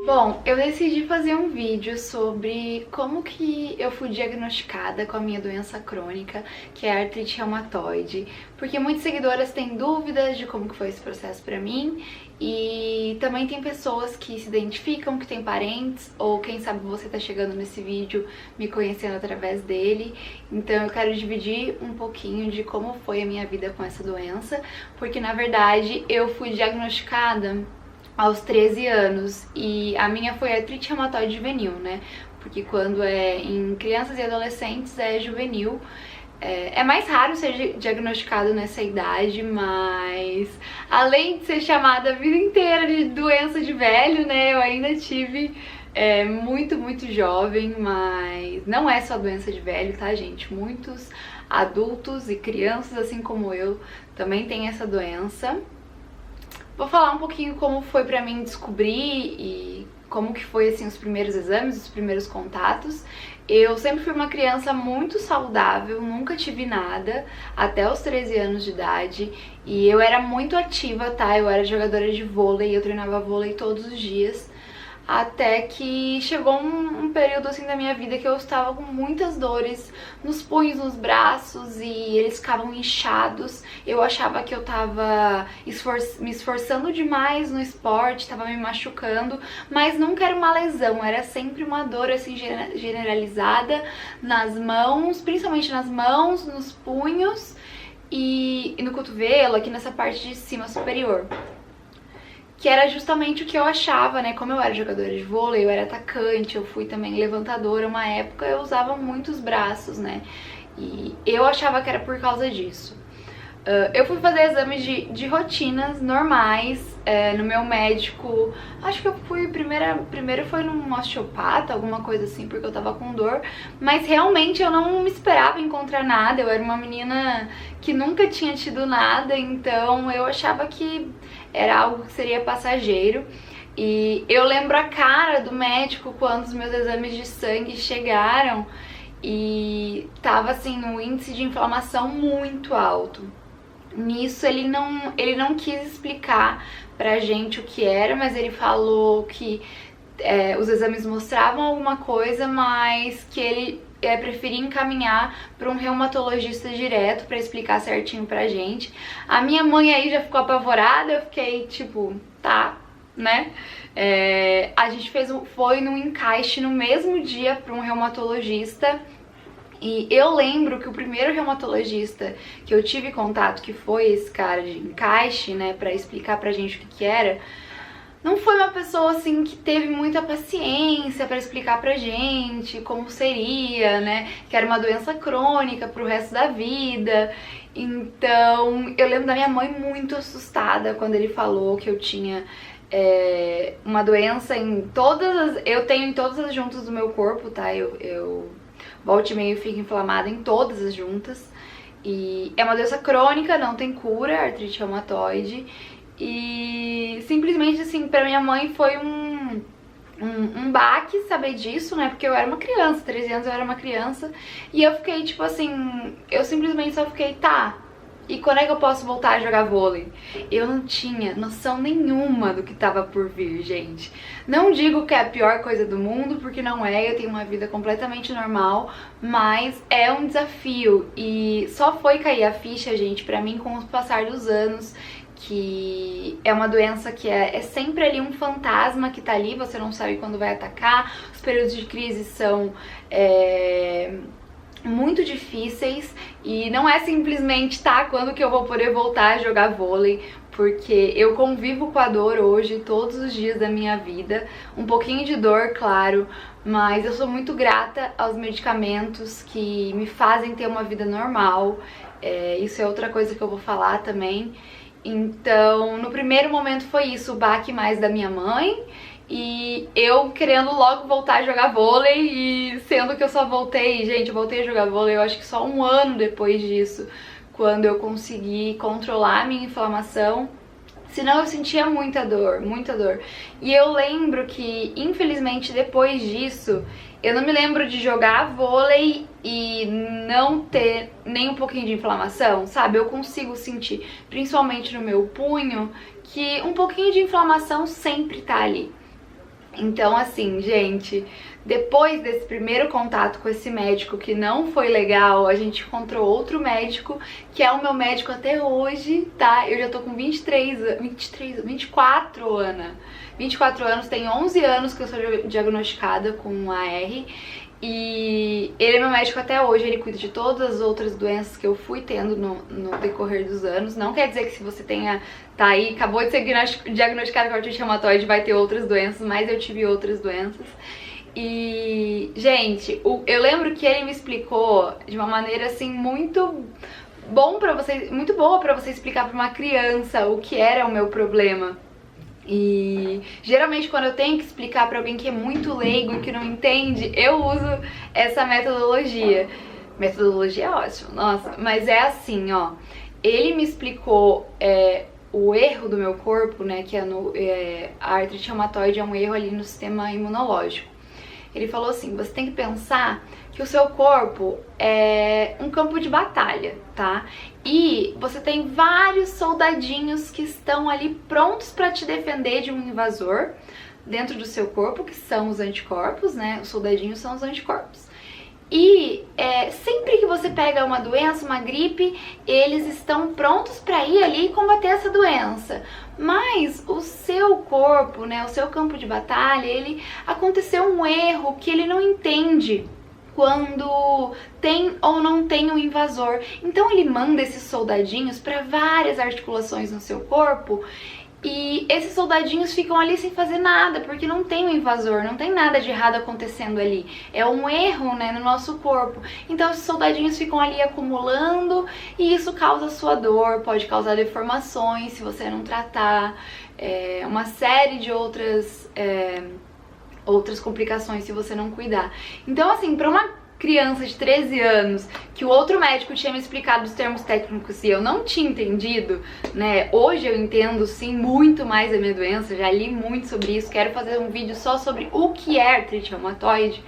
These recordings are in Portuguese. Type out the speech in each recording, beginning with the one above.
Bom, eu decidi fazer um vídeo sobre como que eu fui diagnosticada com a minha doença crônica, que é a artrite reumatoide, porque muitas seguidoras têm dúvidas de como que foi esse processo pra mim, e também tem pessoas que se identificam, que têm parentes, ou quem sabe você tá chegando nesse vídeo me conhecendo através dele. Então eu quero dividir um pouquinho de como foi a minha vida com essa doença, porque na verdade eu fui diagnosticada aos 13 anos, e a minha foi artrite reumatoide juvenil, né? Porque quando é em crianças e adolescentes é juvenil. É mais raro ser diagnosticado nessa idade, mas além de ser chamada a vida inteira de doença de velho, né? Eu ainda tive muito jovem, mas não é só doença de velho, tá, gente? Muitos adultos e crianças, assim como eu, também têm essa doença. Vou falar um pouquinho como foi pra mim descobrir e como que foi assim os primeiros exames, os primeiros contatos. Eu sempre fui uma criança muito saudável, nunca tive nada, até os 13 anos de idade. E eu era muito ativa, tá? Eu era jogadora de vôlei, eu treinava vôlei todos os dias. Até que chegou um período assim da minha vida que eu estava com muitas dores nos punhos, nos braços, e eles ficavam inchados. Eu achava que eu tava me esforçando demais no esporte, tava me machucando, mas nunca era uma lesão, era sempre uma dor assim generalizada nas mãos, principalmente nas mãos, nos punhos e no cotovelo, aqui nessa parte de cima superior. Que era justamente o que eu achava, né? Como eu era jogadora de vôlei, eu era atacante, eu fui também levantadora. Uma época eu usava muitos braços, né? E eu achava que era por causa disso. Eu fui fazer exames de rotinas normais no meu médico. Acho que eu fui primeiro foi num osteopata, alguma coisa assim, porque eu tava com dor. Mas realmente eu não me esperava encontrar nada. Eu era uma menina que nunca tinha tido nada, então eu achava que era algo que seria passageiro. E eu lembro a cara do médico quando os meus exames de sangue chegaram e tava assim um índice de inflamação muito alto. Nisso ele não quis explicar pra gente o que era, mas ele falou que os exames mostravam alguma coisa, mas que ele preferia encaminhar para um reumatologista direto para explicar certinho pra gente. A minha mãe aí já ficou apavorada, eu fiquei tipo, tá, né? A gente foi num encaixe no mesmo dia para um reumatologista. E eu lembro que o primeiro reumatologista que eu tive contato, que foi esse cara de encaixe, né, pra explicar pra gente o que era, não foi uma pessoa assim que teve muita paciência pra explicar pra gente como seria, né, que era uma doença crônica pro resto da vida. Então eu lembro da minha mãe muito assustada quando ele falou que eu tinha uma doença eu tenho em todas as juntas do meu corpo, tá? Eu volta e meio fica inflamada em todas as juntas. E é uma doença crônica, não tem cura, artrite reumatoide. E simplesmente assim, pra minha mãe foi um baque saber disso, né? Porque eu era uma criança, 13 anos eu era uma criança. E eu fiquei tipo assim, eu simplesmente só fiquei, tá, e quando é que eu posso voltar a jogar vôlei? Eu não tinha noção nenhuma do que tava por vir, gente. Não digo que é a pior coisa do mundo, porque não é, eu tenho uma vida completamente normal, mas é um desafio. E só foi cair a ficha, gente, pra mim com o passar dos anos, que é uma doença que é sempre ali um fantasma que tá ali, você não sabe quando vai atacar, os períodos de crise são muito difíceis e não é simplesmente tá, quando que eu vou poder voltar a jogar vôlei, porque eu convivo com a dor hoje todos os dias da minha vida, um pouquinho de dor, claro, mas eu sou muito grata aos medicamentos que me fazem ter uma vida normal. Isso é outra coisa que eu vou falar também. Então, no primeiro momento foi isso, o baque mais da minha mãe, e eu querendo logo voltar a jogar vôlei, e sendo que eu só voltei, gente, eu voltei a jogar vôlei eu acho que só um ano depois disso, quando eu consegui controlar a minha inflamação. Senão eu sentia muita dor, muita dor. E eu lembro que, infelizmente, depois disso, eu não me lembro de jogar vôlei e não ter nem um pouquinho de inflamação, sabe? Eu consigo sentir, principalmente no meu punho, que um pouquinho de inflamação sempre tá ali. Então, assim, gente, depois desse primeiro contato com esse médico que não foi legal, a gente encontrou outro médico, que é o meu médico até hoje, tá? Eu já tô com 24 anos. 24 anos, tem 11 anos que eu sou diagnosticada com AR. E ele é meu médico até hoje, ele cuida de todas as outras doenças que eu fui tendo no decorrer dos anos. Não quer dizer que se você tá aí, acabou de ser diagnosticado com artrite reumatoide, vai ter outras doenças, mas eu tive outras doenças. E, gente, eu lembro que ele me explicou de uma maneira, assim, muito boa pra você explicar pra uma criança o que era o meu problema. E geralmente quando eu tenho que explicar pra alguém que é muito leigo e que não entende, eu uso essa metodologia. Metodologia é ótimo, nossa, mas é assim, ó. Ele me explicou o erro do meu corpo, né, que a artrite reumatoide é um erro ali no sistema imunológico. Ele falou assim, você tem que pensar que o seu corpo é um campo de batalha, tá? E você tem vários soldadinhos que estão ali prontos para te defender de um invasor dentro do seu corpo, que são os anticorpos, né? Os soldadinhos são os anticorpos. E sempre que você pega uma doença, uma gripe, eles estão prontos para ir ali e combater essa doença. Mas o seu corpo, né, o seu campo de batalha, aconteceu um erro que ele não entende quando tem ou não tem um invasor. Então ele manda esses soldadinhos para várias articulações no seu corpo. E esses soldadinhos ficam ali sem fazer nada, porque não tem um invasor, não tem nada de errado acontecendo ali. É um erro, né, no nosso corpo. Então esses soldadinhos ficam ali acumulando e isso causa sua dor, pode causar deformações se você não tratar, uma série de outras complicações se você não cuidar. Então, assim, para uma criança de 13 anos, que o outro médico tinha me explicado os termos técnicos e eu não tinha entendido, né? Hoje eu entendo, sim, muito mais a minha doença, já li muito sobre isso, quero fazer um vídeo só sobre o que é artrite reumatoide,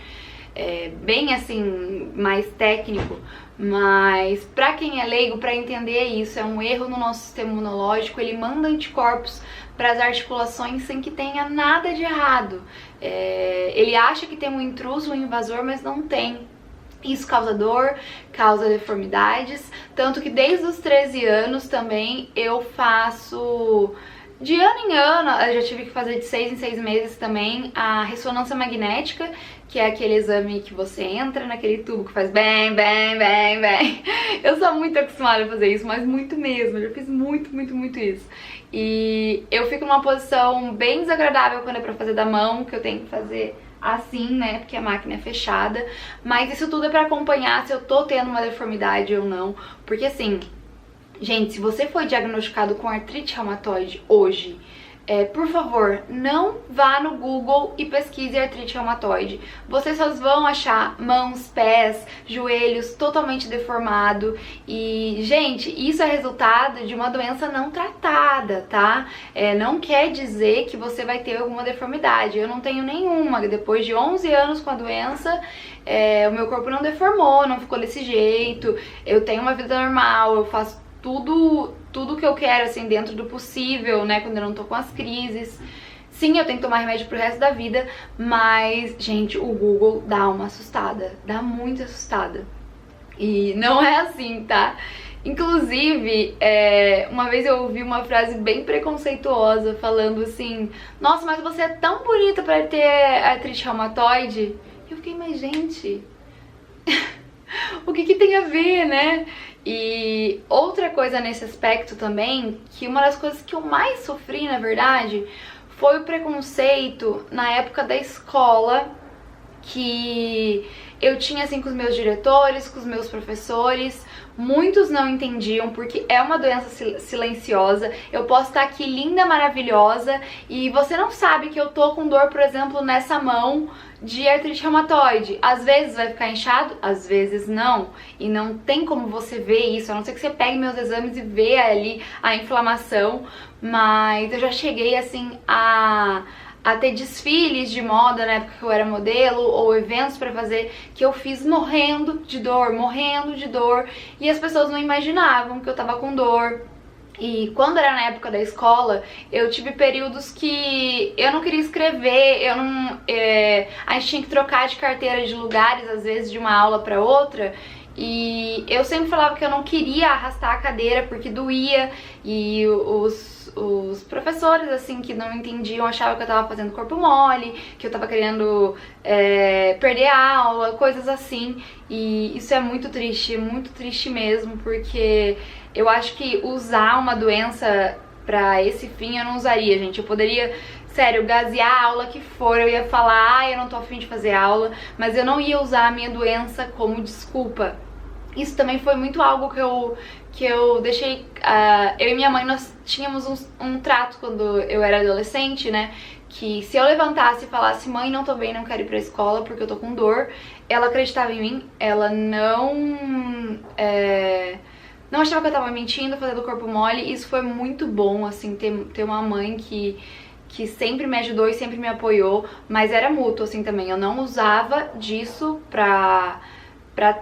bem assim, mais técnico, mas pra quem é leigo, pra entender isso, é um erro no nosso sistema imunológico, ele manda anticorpos para as articulações sem que tenha nada de errado. Ele acha que tem um intruso, um invasor, mas não tem. Isso causa dor, causa deformidades, tanto que desde os 13 anos também eu faço, de ano em ano, eu já tive que fazer de 6 em 6 meses também, a ressonância magnética, que é aquele exame que você entra naquele tubo que faz bem, bem, bem, bem. Eu sou muito acostumada a fazer isso, mas muito mesmo, eu já fiz muito, muito, muito isso. E eu fico numa posição bem desagradável quando é pra fazer da mão, que eu tenho que fazer assim, né, porque a máquina é fechada, mas isso tudo é pra acompanhar se eu tô tendo uma deformidade ou não, porque assim, gente, se você foi diagnosticado com artrite reumatoide hoje, por favor, não vá no Google e pesquise artrite reumatoide. Vocês só vão achar mãos, pés, joelhos totalmente deformado. E, gente, isso é resultado de uma doença não tratada, tá? Não quer dizer que você vai ter alguma deformidade. Eu não tenho nenhuma. Depois de 11 anos com a doença, o meu corpo não deformou, não ficou desse jeito. Eu tenho uma vida normal, eu faço tudo que eu quero, assim, dentro do possível, né, quando eu não tô com as crises. Sim, eu tenho que tomar remédio pro resto da vida, mas, gente, o Google dá uma assustada, dá muito assustada. E não é assim, tá? Inclusive, uma vez eu ouvi uma frase bem preconceituosa falando assim, nossa, mas você é tão bonita pra ter artrite reumatoide. E eu fiquei, mas gente, o que tem a ver, né? E outra coisa nesse aspecto também, que uma das coisas que eu mais sofri, na verdade, foi o preconceito na época da escola, que eu tinha assim com os meus diretores, com os meus professores. Muitos não entendiam porque é uma doença silenciosa. Eu posso estar aqui linda, maravilhosa e você não sabe que eu tô com dor, por exemplo, nessa mão de artrite reumatoide. Às vezes vai ficar inchado, às vezes não. E não tem como você ver isso, a não ser que você pegue meus exames e vê ali a inflamação. Mas eu já cheguei assim a ter desfiles de moda na época que eu era modelo, ou eventos pra fazer, que eu fiz morrendo de dor, e as pessoas não imaginavam que eu tava com dor. E quando era na época da escola, eu tive períodos que eu não queria escrever, eu não, a gente tinha que trocar de carteira de lugares, às vezes, de uma aula para outra. E eu sempre falava que eu não queria arrastar a cadeira porque doía, e os professores, assim, que não entendiam, achavam que eu tava fazendo corpo mole, que eu tava querendo perder a aula, coisas assim. E isso é muito triste mesmo, porque eu acho que usar uma doença pra esse fim eu não usaria, gente. Eu poderia, sério, gasear a aula que for, eu ia falar, eu não tô afim de fazer aula, mas eu não ia usar a minha doença como desculpa. Isso também foi muito algo que eu deixei... eu e minha mãe, nós tínhamos um trato quando eu era adolescente, né? Que se eu levantasse e falasse, mãe, não tô bem, não quero ir pra escola porque eu tô com dor, ela acreditava em mim, ela não achava que eu tava mentindo, fazendo corpo mole. Isso foi muito bom, assim, ter uma mãe que sempre me ajudou e sempre me apoiou, mas era mútuo, assim, também. Eu não usava disso pra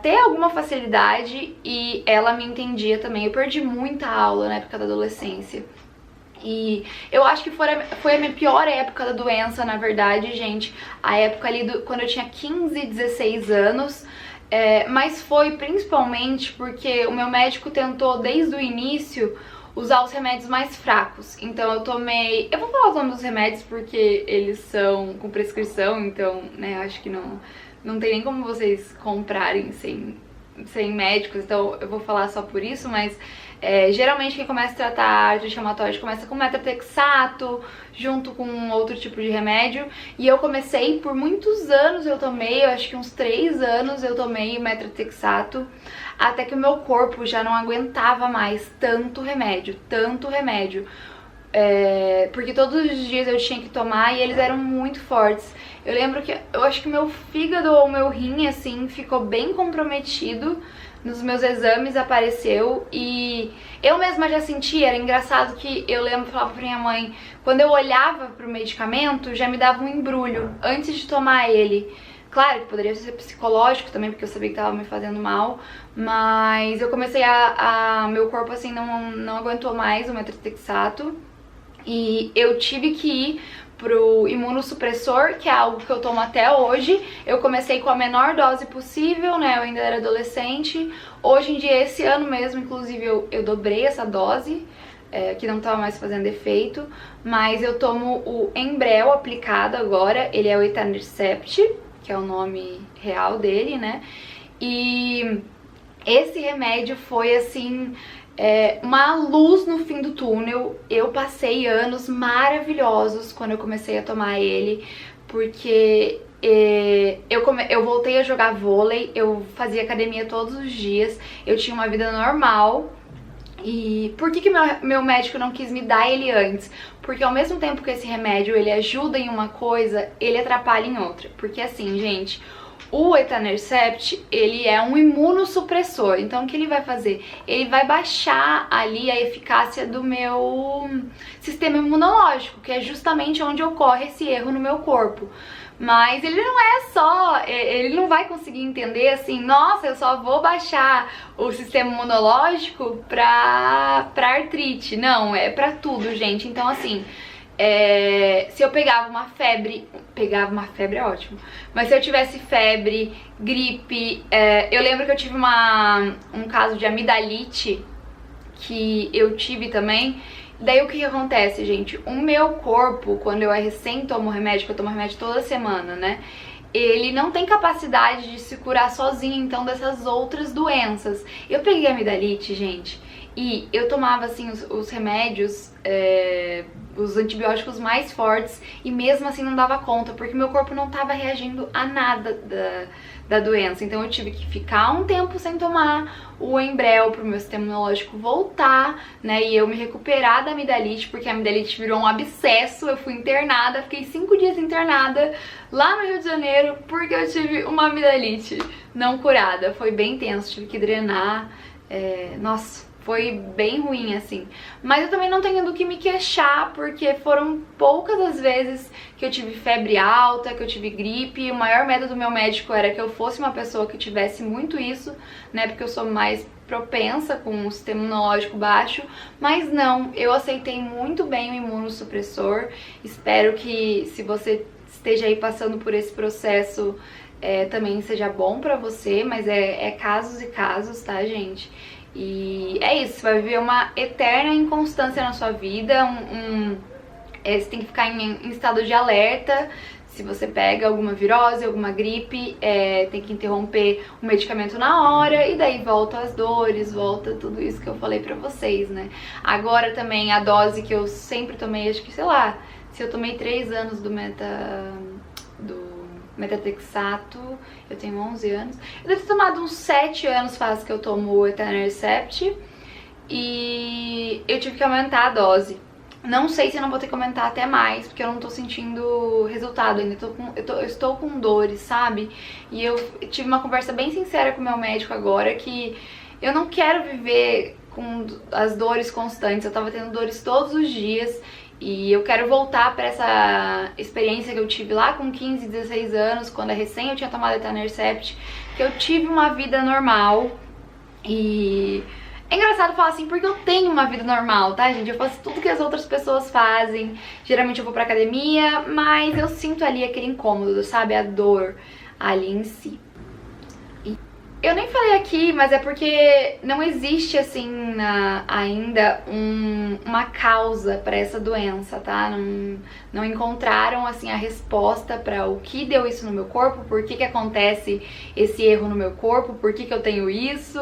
ter alguma facilidade, e ela me entendia também. Eu perdi muita aula na época da adolescência. E eu acho que foi a minha pior época da doença, na verdade, gente. A época ali quando eu tinha 15, 16 anos. Mas foi principalmente porque o meu médico tentou, desde o início, usar os remédios mais fracos. Então eu tomei... Eu vou falar os nomes dos remédios porque eles são com prescrição, então, né, acho que não tem nem como vocês comprarem sem médicos, então eu vou falar só por isso, mas geralmente quem começa a tratar a artrite reumatoide começa com metotrexato, junto com outro tipo de remédio, e eu comecei, por muitos anos eu tomei, eu acho que uns 3 anos eu tomei metotrexato, até que o meu corpo já não aguentava mais tanto remédio, porque todos os dias eu tinha que tomar e eles eram muito fortes. Eu lembro que eu acho que meu fígado ou meu rim, assim, ficou bem comprometido. Nos meus exames apareceu e eu mesma já sentia. Era engraçado que eu lembro, falava pra minha mãe, quando eu olhava pro medicamento já me dava um embrulho antes de tomar ele. Claro que poderia ser psicológico também, porque eu sabia que tava me fazendo mal, mas eu comecei meu corpo, assim, não aguentou mais o metotrexato. E eu tive que ir pro imunossupressor, que é algo que eu tomo até hoje. Eu comecei com a menor dose possível, né, eu ainda era adolescente. Hoje em dia, esse ano mesmo, inclusive, eu dobrei essa dose, que não tava mais fazendo efeito. Mas eu tomo o Enbrel aplicado agora, ele é o Etanercept, que é o nome real dele, né. E esse remédio foi, assim... uma luz no fim do túnel. Eu passei anos maravilhosos quando eu comecei a tomar ele, porque eu voltei a jogar vôlei, eu fazia academia todos os dias, eu tinha uma vida normal. E por que meu médico não quis me dar ele antes? Porque ao mesmo tempo que esse remédio ele ajuda em uma coisa, ele atrapalha em outra. Porque assim, gente... O Etanercept, ele é um imunossupressor, então o que ele vai fazer? Ele vai baixar ali a eficácia do meu sistema imunológico, que é justamente onde ocorre esse erro no meu corpo. Mas ele não é só, ele não vai conseguir entender assim, nossa, eu só vou baixar o sistema imunológico pra artrite. Não, é pra tudo, gente. Então assim... se eu pegava uma febre é ótimo, mas se eu tivesse febre, gripe, eu lembro que eu tive um caso de amidalite, que eu tive também. Daí o que acontece, gente? O meu corpo, quando eu recém tomo remédio, que eu tomo remédio toda semana, né? Ele não tem capacidade de se curar sozinho, então, dessas outras doenças. Eu peguei amidalite, gente, e eu tomava, assim, os remédios, os antibióticos mais fortes, e mesmo assim não dava conta, porque meu corpo não estava reagindo a nada da doença. Então eu tive que ficar um tempo sem tomar o Enbrel pro meu sistema imunológico voltar, né, e eu me recuperar da amidalite, porque a amidalite virou um abscesso. Eu fui internada, fiquei 5 dias internada lá no Rio de Janeiro, porque eu tive uma amidalite não curada. Foi bem tenso, tive que drenar, nossa... foi bem ruim, assim. Mas eu também não tenho do que me queixar, porque foram poucas as vezes que eu tive febre alta, que eu tive gripe. O maior medo do meu médico era que eu fosse uma pessoa que tivesse muito isso, né, porque eu sou mais propensa com um sistema imunológico baixo, mas não, eu aceitei muito bem o imunossupressor. Espero que, se você esteja aí passando por esse processo, também seja bom pra você, mas é casos e casos, tá, gente? E é isso, você vai viver uma eterna inconstância na sua vida, você tem que ficar em estado de alerta. Se você pega alguma virose, alguma gripe, tem que interromper o medicamento na hora, e daí volta as dores, volta tudo isso que eu falei pra vocês, né? Agora também a dose que eu sempre tomei, acho que, sei lá, se eu tomei 3 anos do Metatrexato, eu tenho 11 anos. Eu devo ter tomado uns 7 anos faz que eu tomo o Etanercept, e eu tive que aumentar a dose. Não sei se eu não vou ter que aumentar até mais, porque eu não tô sentindo resultado ainda. Eu estou com dores, sabe? E eu tive uma conversa bem sincera com o meu médico agora, que eu não quero viver com as dores constantes. Eu tava tendo dores todos os dias, e eu quero voltar pra essa experiência que eu tive lá com 15, 16 anos, quando recém eu tinha tomado Etanercept, que eu tive uma vida normal. E é engraçado falar assim, porque eu tenho uma vida normal, tá, gente? Eu faço tudo que as outras pessoas fazem. Geralmente eu vou pra academia, mas eu sinto ali aquele incômodo, sabe? A dor ali em si. Eu nem falei aqui, mas é porque não existe, assim, ainda uma causa pra essa doença, tá? Não encontraram, assim, a resposta pra o que deu isso no meu corpo, por que acontece esse erro no meu corpo, por que eu tenho isso.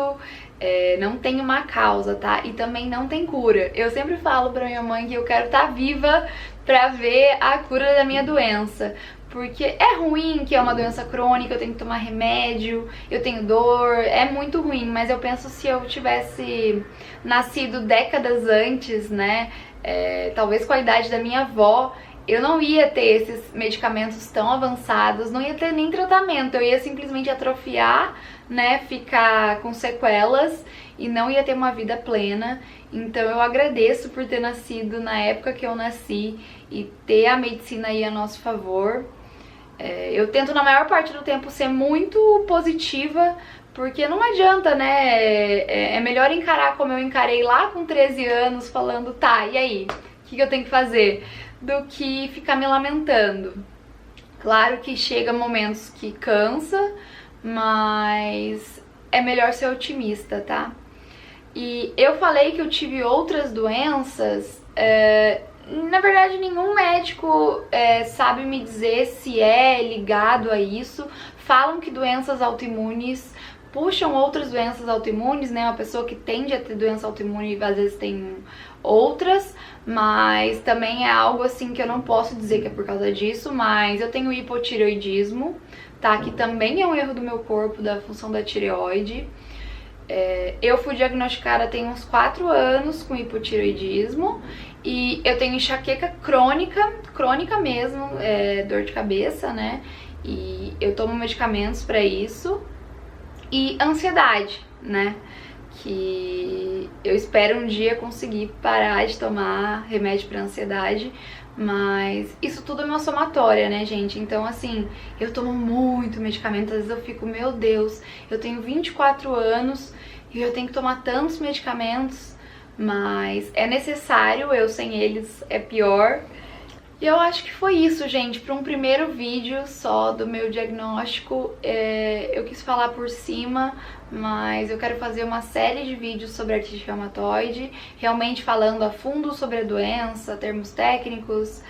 Não tem uma causa, tá? E também não tem cura. Eu sempre falo pra minha mãe que eu quero estar viva pra ver a cura da minha doença. Porque é ruim, que é uma doença crônica, eu tenho que tomar remédio, eu tenho dor, é muito ruim. Mas eu penso, se eu tivesse nascido décadas antes, né, talvez com a idade da minha avó, eu não ia ter esses medicamentos tão avançados, não ia ter nem tratamento, eu ia simplesmente atrofiar, né, ficar com sequelas e não ia ter uma vida plena. Então eu agradeço por ter nascido na época que eu nasci e ter a medicina aí a nosso favor. Eu tento na maior parte do tempo ser muito positiva, porque não adianta, né, é melhor encarar como eu encarei lá com 13 anos, falando, tá, e aí, o que eu tenho que fazer? Do que ficar me lamentando. Claro que chega momentos que cansa, mas é melhor ser otimista, tá? E eu falei que eu tive outras doenças, na verdade nenhum médico sabe me dizer se é ligado a isso. Falam que doenças autoimunes puxam outras doenças autoimunes, né? Uma pessoa que tende a ter doença autoimune às vezes tem outras, mas também é algo assim que eu não posso dizer que é por causa disso. Mas eu tenho hipotireoidismo, tá? Que também é um erro do meu corpo, da função da tireoide. Eu fui diagnosticada tem uns 4 anos com hipotireoidismo, e eu tenho enxaqueca crônica mesmo, dor de cabeça, né? E eu tomo medicamentos pra isso. E ansiedade, né? Que eu espero um dia conseguir parar de tomar remédio pra ansiedade, mas isso tudo é uma somatória, né, gente? Então, assim, eu tomo muito medicamento, às vezes eu fico, meu Deus, eu tenho 24 anos e eu tenho que tomar tantos medicamentos, mas é necessário, eu sem eles é pior. E eu acho que foi isso, gente, para um primeiro vídeo só do meu diagnóstico. Eu quis falar por cima, mas eu quero fazer uma série de vídeos sobre artrite reumatoide, realmente falando a fundo sobre a doença, termos técnicos.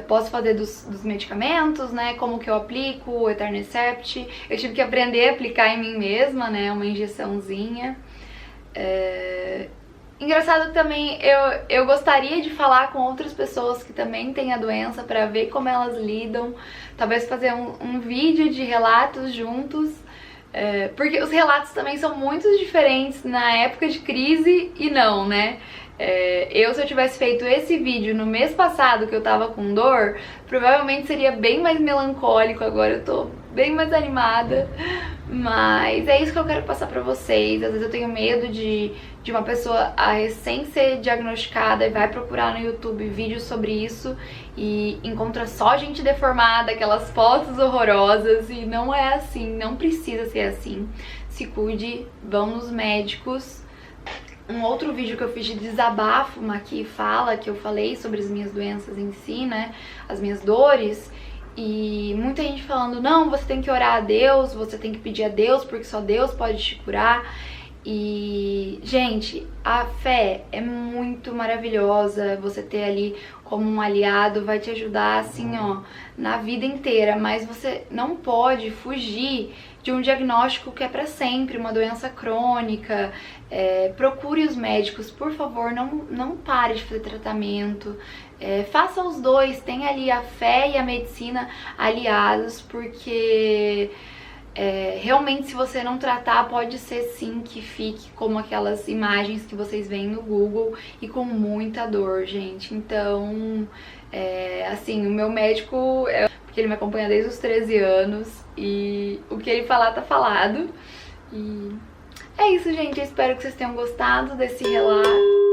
Posso fazer dos medicamentos, né, como que eu aplico o Etanercept. Eu tive que aprender a aplicar em mim mesma, né, uma injeçãozinha. Engraçado também, eu gostaria de falar com outras pessoas que também têm a doença para ver como elas lidam, talvez fazer um vídeo de relatos juntos, porque os relatos também são muito diferentes na época de crise e não, né? Se eu tivesse feito esse vídeo no mês passado, que eu tava com dor, provavelmente seria bem mais melancólico. Agora eu tô bem mais animada, mas é isso que eu quero passar pra vocês. Às vezes eu tenho medo de de uma pessoa a recém ser diagnosticada e vai procurar no YouTube vídeos sobre isso e encontra só gente deformada, aquelas fotos horrorosas, e não é assim, não precisa ser assim. Se cuide, vão nos médicos. Um outro vídeo que eu fiz de desabafo, aqui fala que eu falei sobre as minhas doenças em si, né, as minhas dores, e muita gente falando, não, você tem que orar a Deus, você tem que pedir a Deus, porque só Deus pode te curar. E, gente, a fé é muito maravilhosa, você ter ali como um aliado vai te ajudar, assim, ó, na vida inteira, mas você não pode fugir de um diagnóstico que é pra sempre, uma doença crônica. Procure os médicos, por favor, não pare de fazer tratamento, faça os dois, tenha ali a fé e a medicina aliados, porque... realmente, se você não tratar, pode ser sim que fique como aquelas imagens que vocês veem no Google e com muita dor, gente. Então, assim, o meu médico, porque ele me acompanha desde os 13 anos e o que ele falar tá falado. E é isso, gente. Eu espero que vocês tenham gostado desse relato.